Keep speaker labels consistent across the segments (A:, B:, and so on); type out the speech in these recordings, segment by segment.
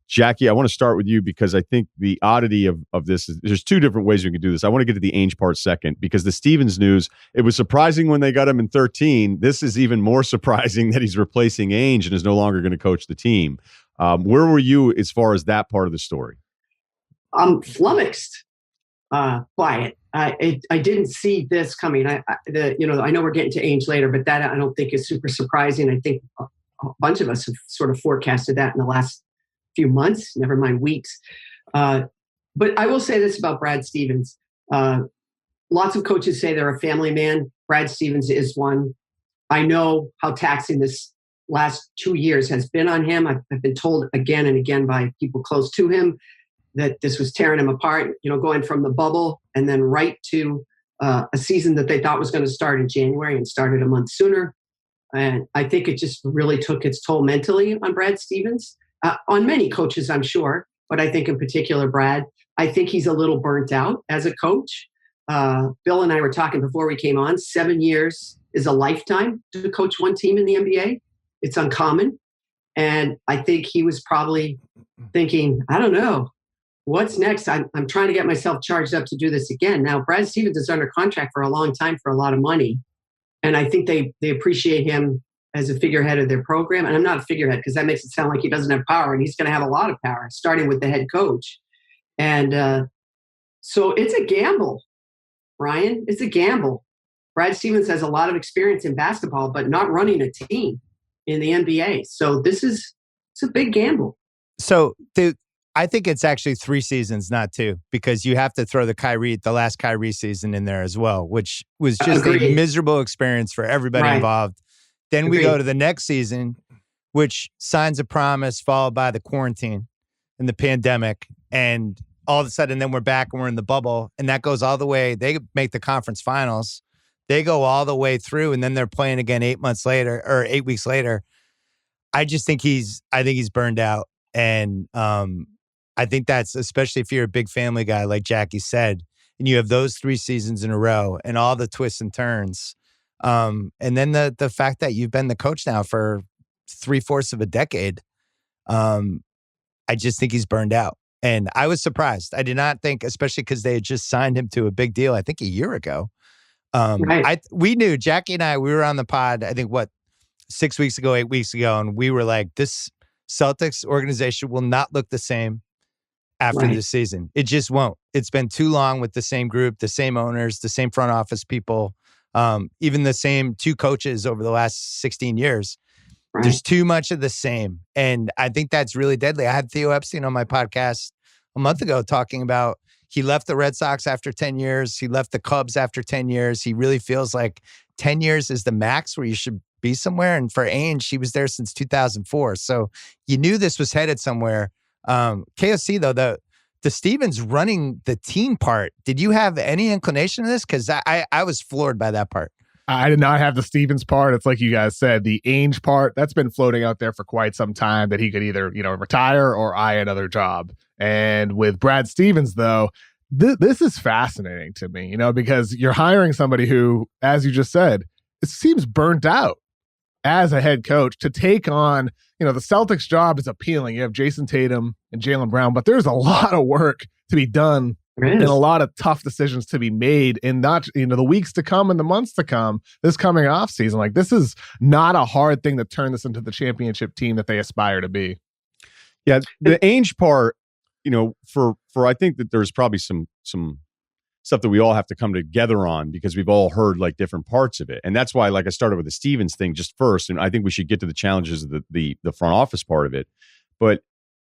A: Jackie, I want to start with you because I think the oddity of this is there's two different ways we can do this. I want to get to the Ainge part second because the Stevens news, it was surprising when they got him in 13. This is even more surprising that he's replacing Ainge and is no longer going to coach the team. Where were you as far as that part of the story?
B: I'm flummoxed by it. I didn't see this coming. I know we're getting to Ainge later, but that I don't think is super surprising. I think a bunch of us have sort of forecasted that in the last few months, never mind weeks. But I will say this about Brad Stevens. Lots of coaches say they're a family man. Brad Stevens is one. I know how taxing this last 2 years has been on him. I've been told again and again by people close to him that this was tearing him apart, going from the bubble and then right to a season that they thought was going to start in January and started a month sooner. And I think it just really took its toll mentally on Brad Stevens. On many coaches, I'm sure, but I think in particular, Brad, I think he's a little burnt out as a coach. Bill and I were talking before we came on, 7 years is a lifetime to coach one team in the NBA. It's uncommon. And I think he was probably thinking, I don't know, what's next? I'm trying to get myself charged up to do this again. Now, Brad Stevens is under contract for a long time for a lot of money. And I think they appreciate him as a figurehead of their program. And I'm not a figurehead because that makes it sound like he doesn't have power, and he's going to have a lot of power, starting with the head coach. And so it's a gamble, Ryan. It's a gamble. Brad Stevens has a lot of experience in basketball, but not running a team in the NBA. So it's a big gamble.
C: So I think it's actually 3 seasons, not 2, because you have to throw the last Kyrie season in there as well, which was just a miserable experience for everybody involved. Then we go to the next season, which signs of promise followed by the quarantine and the pandemic. And all of a sudden, then we're back and we're in the bubble. And that goes all the way. They make the conference finals. They go all the way through. And then they're playing again 8 weeks later. I think he's burned out. And I think that's, especially if you're a big family guy, like Jackie said, and you have those 3 seasons in a row and all the twists and turns. And then the fact that you've been the coach now for 3/4 of a decade, I just think he's burned out. And I was surprised. I did not think, especially because they had just signed him to a big deal, I think a year ago. We knew, Jackie and I, we were on the pod, I think 6 weeks ago, 8 weeks ago, and we were like, this Celtics organization will not look the same after this season. It just won't. It's been too long with the same group, the same owners, the same front office people. Even the same 2 coaches over the last 16 years. There's too much of the same. And I think that's really deadly. I had Theo Epstein on my podcast a month ago talking about he left the Red Sox after 10 years. He left the Cubs after 10 years. He really feels like 10 years is the max where you should be somewhere. And for Ainge, he was there since 2004. So you knew this was headed somewhere. KOC, though, the Stevens running the team part, did you have any inclination of this? Because I was floored by that part.
D: I did not have the Stevens part. It's like you guys said, the Ainge part, that's been floating out there for quite some time, that he could either, retire or eye another job. And with Brad Stevens, though, this is fascinating to me, because you're hiring somebody who, as you just said, it seems burnt out as a head coach to take on, the Celtics job is appealing. You have Jason Tatum and Jaylen Brown, but there's a lot of work to be done and a lot of tough decisions to be made in not, the weeks to come and the months to come, this coming off season. Like, this is not a hard thing to turn this into the championship team that they aspire to be.
A: Yeah. The Ainge part, for I think that there's probably some stuff that we all have to come together on because we've all heard like different parts of it. And that's why, like, I started with the Stevens thing just first. And I think we should get to the challenges of the front office part of it. But,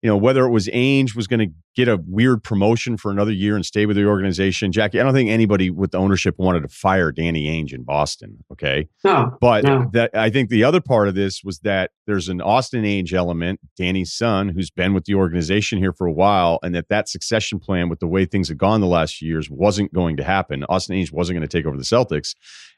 A: whether it was Ainge was going to get a weird promotion for another year and stay with the organization. Jackie, I don't think anybody with the ownership wanted to fire Danny Ainge in Boston. Okay. That I think the other part of this was that there's an Austin Ainge element, Danny's son, who's been with the organization here for a while, and that succession plan with the way things have gone the last few years wasn't going to happen. Austin Ainge wasn't going to take over the Celtics.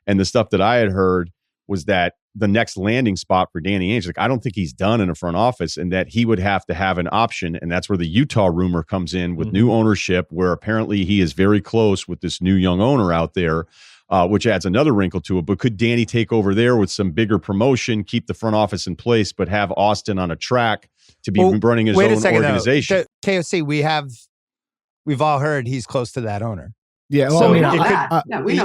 A: And the stuff that I had heard was that the next landing spot for Danny Ainge, I don't think he's done in a front office, and that he would have to have an option. And that's where the Utah rumor comes in with new ownership, where apparently he is very close with this new young owner out there. which adds another wrinkle to it. But could Danny take over there with some bigger promotion, keep the front office in place, but have Austin on a track to be running his own organization?
C: KOC, we've all heard he's close to that owner.
D: Yeah,
C: well,
B: so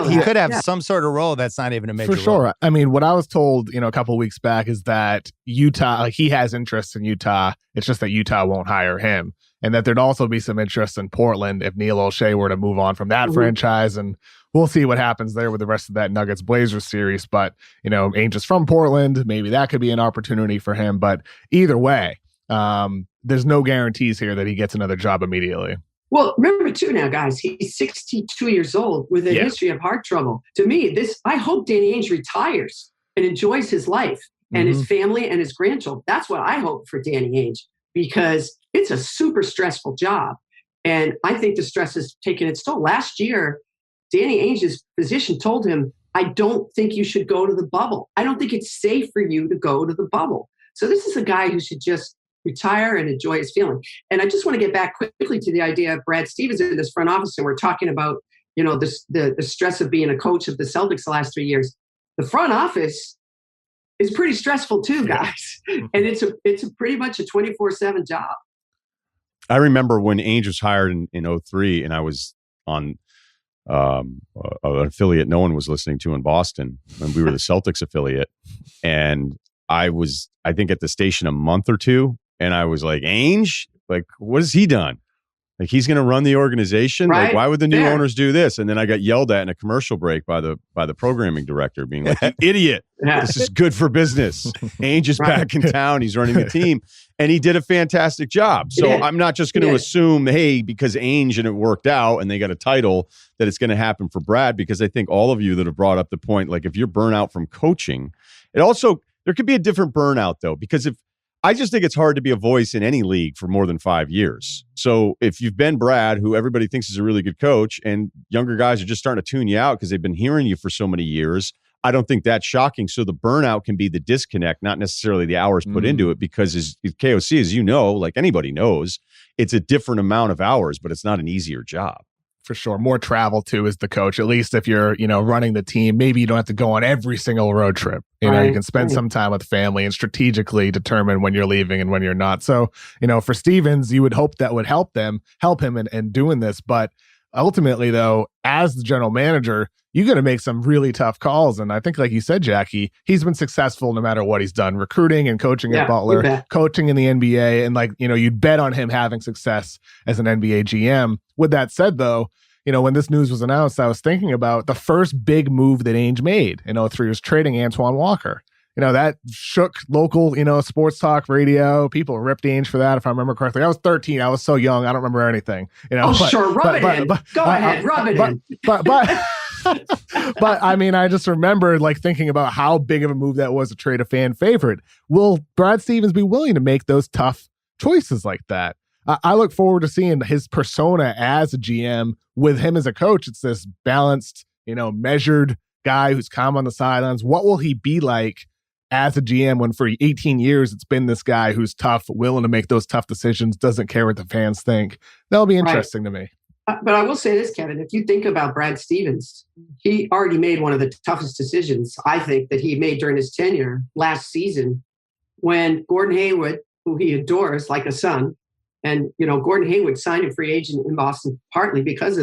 B: he
C: could have some sort of role that's not even a major
D: for sure.
C: Role.
D: I mean, what I was told, a couple of weeks back is that Utah, he has interest in Utah. It's just that Utah won't hire him, and that there'd also be some interest in Portland if Neil O'Shea were to move on from that franchise. And we'll see what happens there with the rest of that Nuggets Blazers series. But Ainge is from Portland. Maybe that could be an opportunity for him. But either way, there's no guarantees here that he gets another job immediately.
B: Well, remember too now, guys, he's 62 years old with a history of heart trouble. To me, I hope Danny Ainge retires and enjoys his life and his family and his grandchildren. That's what I hope for Danny Ainge, because it's a super stressful job. And I think the stress has taken its toll. Last year, Danny Ainge's physician told him, I don't think you should go to the bubble. I don't think it's safe for you to go to the bubble. So this is a guy who should just retire and enjoy his feeling. And I just want to get back quickly to the idea of Brad Stevens in this front office. And we're talking about, the stress of being a coach of the Celtics the last 3 years. The front office is pretty stressful too, guys. And it's a pretty much a 24/7 job.
A: I remember when Ainge was hired in 2003, and I was on an affiliate no one was listening to in Boston, and we were the Celtics affiliate. And I was, I think, at the station a month or two. And I was like, Ainge, like, what has he done? Like, he's going to run the organization.
B: Right?
A: Like, why would the new owners do this? And then I got yelled at in a commercial break by the programming director, being like, "You idiot! This is good for business. Ainge is back in town. He's running the team, and he did a fantastic job." So I'm not just going to assume, hey, because Ainge and it worked out and they got a title, that it's going to happen for Brad. Because I think all of you that have brought up the point, like, if you're burnout from coaching, there could be a different burnout though, because I just think it's hard to be a voice in any league for more than 5 years. So if you've been Brad, who everybody thinks is a really good coach, and younger guys are just starting to tune you out because they've been hearing you for so many years, I don't think that's shocking. So the burnout can be the disconnect, not necessarily the hours put into it, because as KOC, as you know, like anybody knows, it's a different amount of hours, but it's not an easier job.
D: For sure. More travel too as the coach. At least if you're, running the team, maybe you don't have to go on every single road trip. You can spend some time with family and strategically determine when you're leaving and when you're not. So, for Stevens, you would hope that would help him in doing this. But ultimately, though, as the general manager, you got to make some really tough calls. And I think, like you said, Jackie, he's been successful no matter what he's done, recruiting and coaching at Butler, coaching in the NBA. And you'd bet on him having success as an NBA GM. With that said, though, when this news was announced, I was thinking about the first big move that Ainge made in 2003 was trading Antoine Walker. That shook local, sports talk radio. People ripped Ainge for that, if I remember correctly. I was 13. I was so young. I don't remember anything.
B: Sure. Rub it in. Go ahead. Rub it in.
D: But I mean, I just remember thinking about how big of a move that was to trade a fan favorite. Will Brad Stevens be willing to make those tough choices like that? I look forward to seeing his persona as a GM with him as a coach. It's this balanced, measured guy who's calm on the sidelines. What will he be like as a GM when for 18 years it's been this guy who's tough, willing to make those tough decisions, doesn't care what the fans think? That'll be interesting to me.
B: But I will say this, Kevin, if you think about Brad Stevens, he already made one of the toughest decisions, I think, that he made during his tenure last season, when Gordon Hayward, who he adores like a son, and, Gordon Hayward signed a free agent in Boston partly because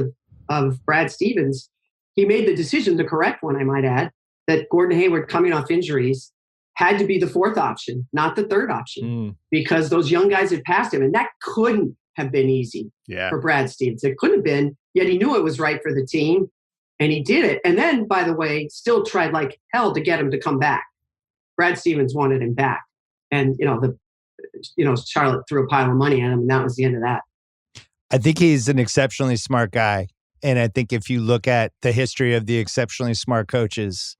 B: of Brad Stevens. He made the decision, the correct one, I might add, that Gordon Hayward, coming off injuries, had to be the fourth option, not the third option, because those young guys had passed him. And that couldn't have been easy for Brad Stevens. It couldn't have been, yet he knew it was right for the team, and he did it. And then, by the way, still tried like hell to get him to come back. Brad Stevens wanted him back. And, Charlotte threw a pile of money at him, and that was the end of that.
C: I think he's an exceptionally smart guy. And I think if you look at the history of the exceptionally smart coaches,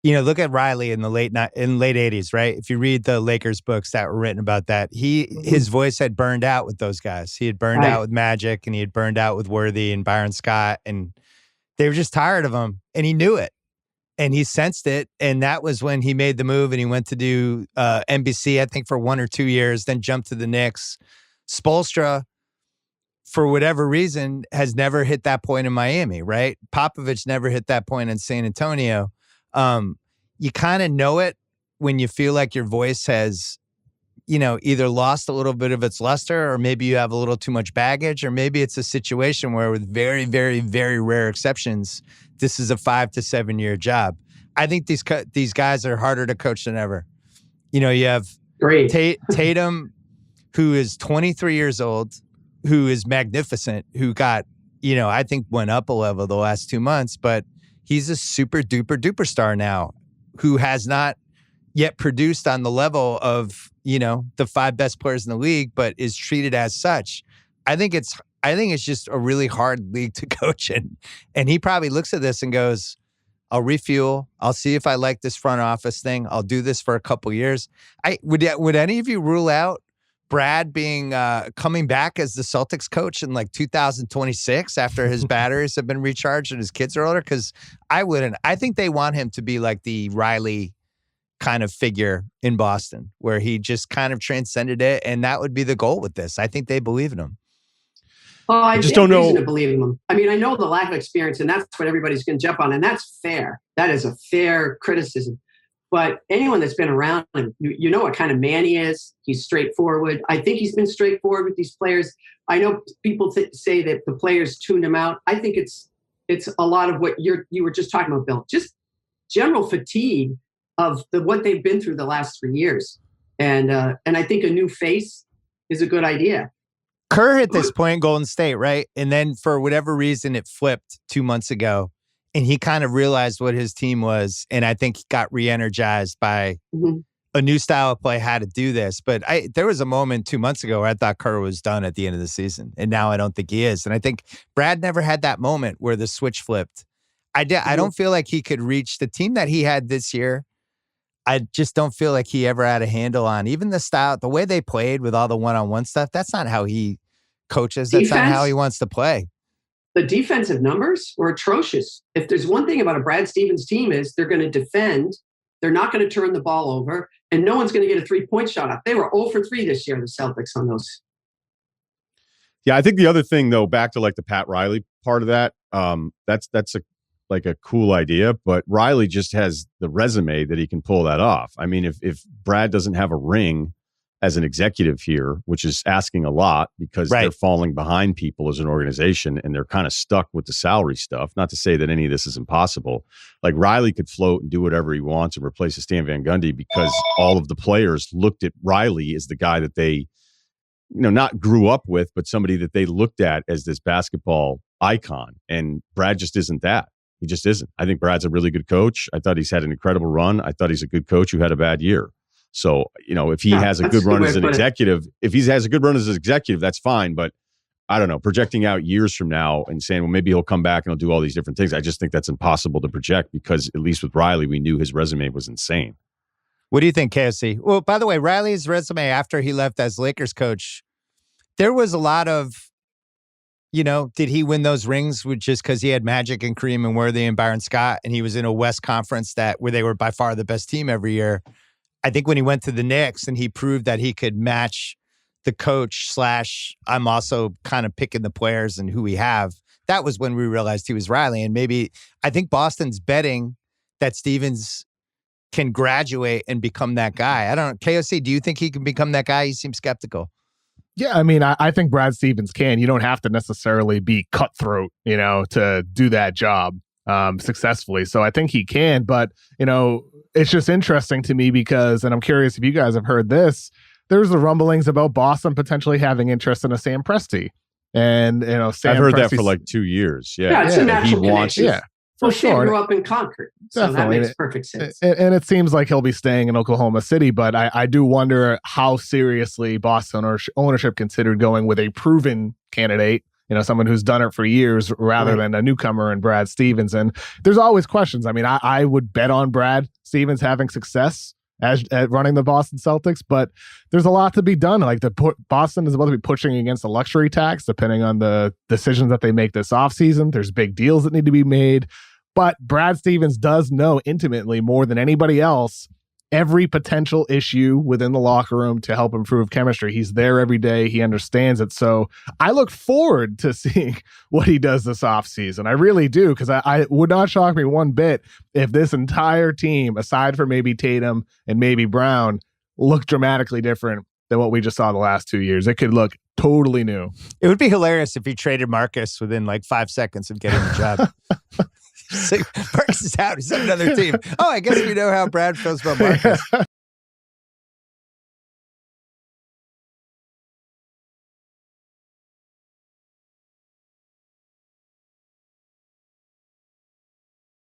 C: look at Riley in the late 80s, right? If you read the Lakers books that were written about that, his voice had burned out with those guys. He had burned out with Magic, and he had burned out with Worthy and Byron Scott, and they were just tired of him, and he knew it. And he sensed it, and that was when he made the move, and he went to do NBC, I think, for 1 or 2 years, then jumped to the Knicks. Spoelstra, for whatever reason, has never hit that point in Miami, right? Popovich never hit that point in San Antonio. You kind of know it when you feel like your voice has, either lost a little bit of its luster, or maybe you have a little too much baggage, or maybe it's a situation where, with very, very, very rare exceptions, this is a 5 to 7 year job. I think these guys are harder to coach than ever. You have Tatum, who is 23 years old, who is magnificent, who got, I think went up a level the last 2 months, but he's a super duper duper star now, who has not yet produced on the level of, the 5 best players in the league, but is treated as such. I think it's just a really hard league to coach in. And he probably looks at this and goes, I'll refuel. I'll see if I like this front office thing. I'll do this for a couple years. Would any of you rule out Brad being coming back as the Celtics coach in like 2026 after his batteries have been recharged and his kids are older? Because I wouldn't. I think they want him to be like the Riley kind of figure in Boston, where he just kind of transcended it, and that would be the goal with this. I think they believe in him.
B: Oh, I just don't know. To believe in them. I mean, I know the lack of experience, and that's what everybody's going to jump on, and that's fair. That is a fair criticism. But anyone that's been around him, you know what kind of man he is. He's straightforward. I think he's been straightforward with these players. I know people say that the players tuned him out. I think it's a lot of what you were just talking about, Bill. Just general fatigue of what they've been through the last 3 years, and I think a new face is a good idea.
C: Kerr hit this point in Golden State, right? And then for whatever reason, it flipped 2 months ago. And he kind of realized what his team was. And I think he got re-energized by a new style of play, how to do this. But there was a moment 2 months ago where I thought Kerr was done at the end of the season. And now I don't think he is. And I think Brad never had that moment where the switch flipped. I don't feel like he could reach the team that he had this year. I just don't feel like he ever had a handle on even the style, the way they played with all the one-on-one stuff. That's not how he coaches. That's not how he wants to play.
B: The defensive numbers were atrocious. If there's one thing about a Brad Stevens team is they're going to defend. They're not going to turn the ball over, and no one's going to get a 3-point shot up. They were 0 for 3 this year, the Celtics, on those.
A: Yeah, I think the other thing, though, back to like the Pat Riley part of that, that's a cool idea, but Riley just has the resume that he can pull that off. I mean, if Brad doesn't have a ring as an executive here, which is asking a lot because they're falling behind people as an organization and they're kind of stuck with the salary stuff. Not to say that any of this is impossible. Like Riley could float and do whatever he wants and replace Stan Van Gundy because all of the players looked at Riley as the guy that they, not grew up with, but somebody that they looked at as this basketball icon. And Brad just isn't that. He just isn't. I think Brad's a really good coach. I thought he's had an incredible run. I thought he's a good coach who had a bad year. So, if he has a good run as an executive, that's fine. But I don't know, projecting out years from now and saying, well, maybe he'll come back and he'll do all these different things. I just think that's impossible to project because at least with Riley, we knew his resume was insane.
C: What do you think, KSC? Well, by the way, Riley's resume after he left as Lakers coach, there was a lot of, did he win those rings with just because he had Magic and Kareem and Worthy and Byron Scott, and he was in a West Conference where they were by far the best team every year? I think when he went to the Knicks and he proved that he could match the coach / I'm also kind of picking the players and who we have, that was when we realized he was Riley. And maybe I think Boston's betting that Stevens can graduate and become that guy. I don't know. KOC, do you think he can become that guy? You seem skeptical.
D: Yeah, I mean, I think Brad Stevens can. You don't have to necessarily be cutthroat, to do that job successfully. So I think he can, but, it's just interesting to me because, and I'm curious if you guys have heard this, there's the rumblings about Boston potentially having interest in a Sam Presti. And, Sam
A: I've heard
D: Presti's,
A: that for like 2 years.
B: Yeah, it's a natural connection.
D: Yeah. For sure.
B: Sam grew up in Concord, so
D: definitely.
B: That makes perfect sense.
D: And it seems like he'll be staying in Oklahoma City, but I do wonder how seriously Boston ownership considered going with a proven candidate, someone who's done it for years rather than a newcomer in Brad Stevens. And there's always questions. I mean, I would bet on Brad Stevens having success at running the Boston Celtics, but there's a lot to be done. Like Boston is about to be pushing against the luxury tax, depending on the decisions that they make this offseason. There's big deals that need to be made, but Brad Stevens does know intimately more than anybody else every potential issue within the locker room to help improve chemistry. He's there every day. He understands it. So I look forward to seeing what he does this offseason. I really do, because I would not shock me one bit if this entire team, aside from maybe Tatum and maybe Brown, looked dramatically different than what we just saw the last 2 years. It could look totally new.
C: It would be hilarious if he traded Marcus within like 5 seconds of getting the job. Marcus is out. He's on another team. Oh, I guess we know how Brad feels about Marcus.